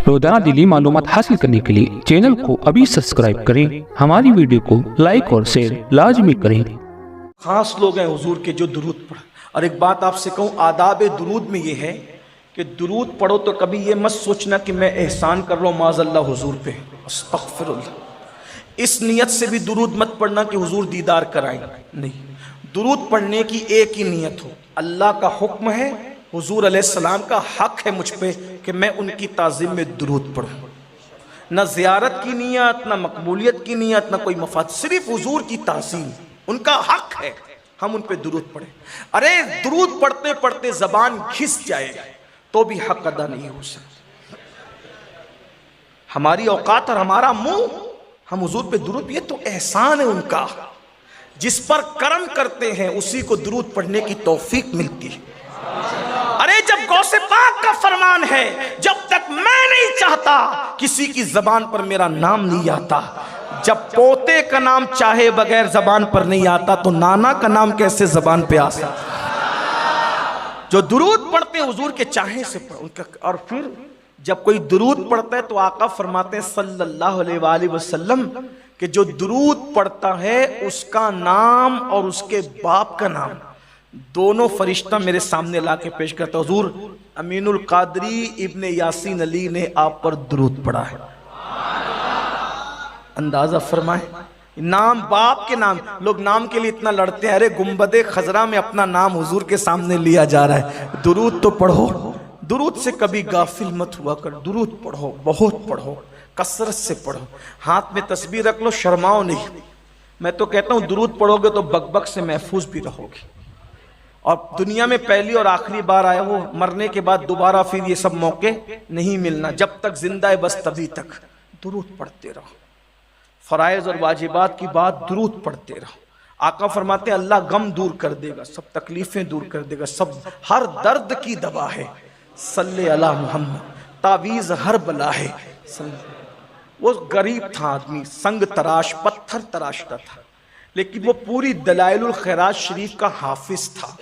रोजाना दिली मालूमात हासिल करने के लिए चैनल को अभी सब्सक्राइब करें, हमारी वीडियो को लाइक और शेयर लाजमी करें। खास लोग हैं हुजूर के जो दुरूद पढ़। और एक बात आपसे कहूँ, आदाब दुरूद में ये है कि दुरूद पढ़ो तो कभी ये मत सोचना कि मैं एहसान कर रहा हूँ माज़अल्लाह हुजूर पे, अस्तग़फिरुल्लाह। इस नियत से भी दुरूद मत पढ़ना कि हुजूर दीदार कराएं, नहीं। दुरूद पढ़ने की एक ही नियत हो, अल्लाह का हुक्म है, हुजूर अलैहिस्सलाम का हक है मुझ पे कि मैं उनकी ताज़ीम में दुरूद पढ़ूँ। न ज़ियारत की नियत, न मकबूलियत की नियत, न कोई मफाद, सिर्फ हुजूर की ताज़ीम, उनका हक है हम उन पे दुरूद पढ़ें। अरे दुरूद पढ़ते पढ़ते ज़बान घिस जाए तो भी हक अदा नहीं हो सकता। हमारी औकात और हमारा मुंह, हम हुजूर पे दुरूद, ये तो एहसान है उनका। जिस पर करम करते हैं उसी को दुरूद पढ़ने की तौफीक मिलती है। अरे जब गौसे पाक का फरमान है, जब तक मैं नहीं चाहता किसी की जबान पर मेरा नाम नहीं आता। जब पोते का नाम चाहे बगैर जबान पर नहीं आता तो नाना का नाम कैसे जबान पे आ सकता। जो दुरूद पढ़ते हैं हुजूर के चाहे से उनका। और फिर जब कोई दुरूद पढ़ता है तो आका फरमाते हैं सल्लल्लाहु अलैहि वसल्लम कि जो दुरूद पढ़ता है उसका नाम और उसके बाप का नाम दोनों फरिश्ता मेरे सामने ला के पेश करता। हुजूर अमीनुल कादरी इब्ने यासीन अली ने आप पर दुरूद पढ़ा है। अंदाजा फरमाए, नाम बाप के नाम, लोग नाम के लिए इतना लड़ते हैं। अरे गुंबदे खजरा में अपना नाम हुजूर के सामने लिया जा रहा है। दुरूद तो पढ़ो, दुरूद से कभी गाफिल मत हुआ कर। दुरूद पढ़ो, बहुत पढ़ो, कसरत से पढ़ो। हाथ में तस्बीह रख लो, शर्माओ नहीं। मैं तो कहता हूँ दुरूद पढ़ोगे तो बकबक से महफूज भी रहोगे। और दुनिया में पहली और आखिरी बार आया हो, मरने के बाद दोबारा फिर ये सब मौके नहीं मिलना। जब तक जिंदा है बस तभी तक दुरूद पढ़ते रहो। फराइज और वाजिबात की बात, दुरूद पढ़ते रहो। आका फरमाते हैं अल्लाह गम दूर कर देगा, सब तकलीफें दूर कर देगा, सब हर दर्द की दवा है। सल्ले अला मुहम्मद, तावीज़ हर बला है। वो गरीब था आदमी, संग तराश, पत्थर तराशता था, लेकिन वो पूरी दलाइलुल खैरात शरीफ का हाफिज था।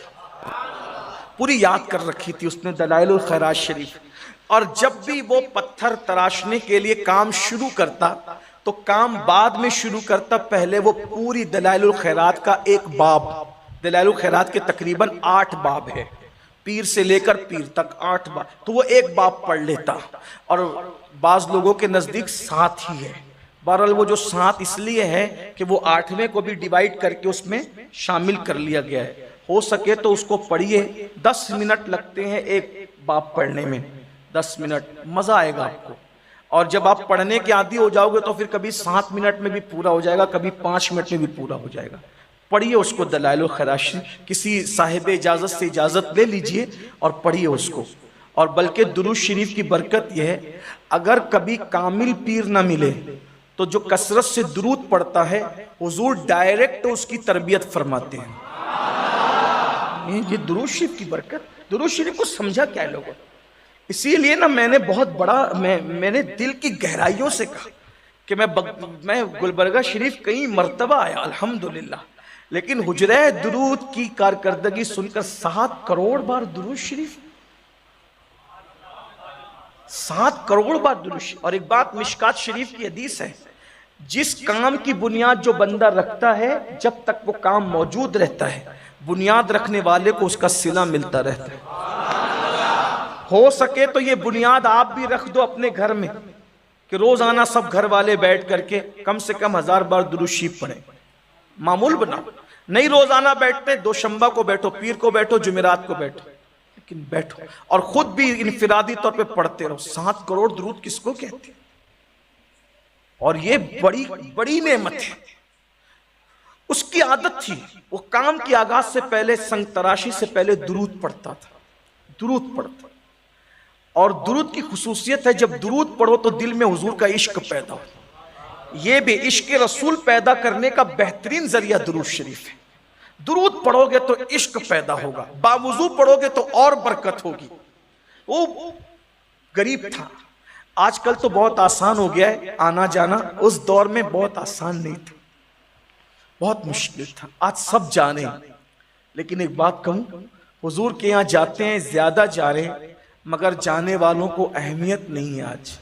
पूरी याद कर रखी थी उसने दलाइलुल खैरात शरीफ। और जब भी वो पत्थर तराशने के लिए काम शुरू करता तो काम बाद में शुरू करता, पहले वो पूरी दलाइलुल खैरात का एक बाब, दलाइलुल खैरात के तकरीबन 8 बाब है, पीर से लेकर पीर तक 8 बाब, तो वो एक बाब पढ़ लेता। और बाज लोगों के नज़दीक 7 ही है। बहरहाल वो जो 7 इसलिए है कि वो 8वें को भी डिवाइड करके उसमें शामिल कर लिया गया है। हो सके तो उसको पढ़िए, 10 मिनट लगते हैं एक बाब पढ़ने में, 10 मिनट, मज़ा आएगा आपको। और जब आप पढ़ने के आदी हो जाओगे तो फिर कभी 7 मिनट में भी पूरा हो जाएगा, कभी 5 मिनट में भी पूरा हो जाएगा। पढ़िए उसको दलाइलुल खैरात, किसी साहिब इजाज़त से इजाज़त ले लीजिए और पढ़िए उसको। और बल्कि दुरूद शरीफ की बरकत यह है, अगर कभी कामिल पीर ना मिले तो जो कसरत से दुरूद पढ़ता है हुजूर डायरेक्ट उसकी तरबियत फरमाते हैं। ये दुरूद शरीफ की बरकत। दुरूद शरीफ को समझा क्या है लोगों। इसीलिए ना मैंने बहुत बड़ा, मैंने दिल की गहराइयों से कहा कि मैं गुलबर्गा शरीफ कई मर्तबा आया अल्हम्दुलिल्लाह, लेकिन हुजरे दुरूद की कारकर्दगी सुनकर 7 करोड़ बार दुरूद शरीफ, 7 करोड़ बार दुरूद शरीफ। और एक बात मिशकात शरीफ की हदीस है, जिस काम की बुनियाद जो बंदा रखता है जब तक वो काम मौजूद रहता है बुनियाद रखने वाले को उसका सिला मिलता रहता है। हो सके तो ये बुनियाद आप भी रख दो अपने घर में कि रोजाना सब घर वाले बैठ करके कम से कम 1000 बार दुरूद शरीफ पढ़ें। मामूल बनाओ। नहीं रोजाना बैठते, दोशंबा को बैठो, पीर को बैठो, जुमेरात को बैठो, लेकिन बैठो और खुद भी इनफिरादी तौर पे पढ़ते रहो। 7 करोड़ दुरूद किसको कहते हैं? और ये बड़ी बड़ी नेमत है। उसकी आदत थी, वो काम की आगाज से पहले, संग तराशी से पहले दुरूद पढ़ता था, दुरूद पढ़ता। और दुरूद की खुसूसियत है, जब दुरूद पढ़ो तो दिल में हुजूर का इश्क पैदा हो। ये भी इश्क रसूल पैदा करने का बेहतरीन जरिया दुरूद शरीफ है। दुरूद पढ़ोगे तो इश्क पैदा होगा, बावुजू पढ़ोगे तो और बरकत होगी। वो गरीब था, आजकल तो बहुत आसान हो गया है आना जाना, उस दौर में बहुत आसान नहीं था, बहुत मुश्किल था। आज सब जाने। लेकिन एक बात कहूं, हुजूर के यहाँ जाते हैं, ज्यादा जा रहे हैं, मगर जाने वालों को अहमियत नहीं है आज।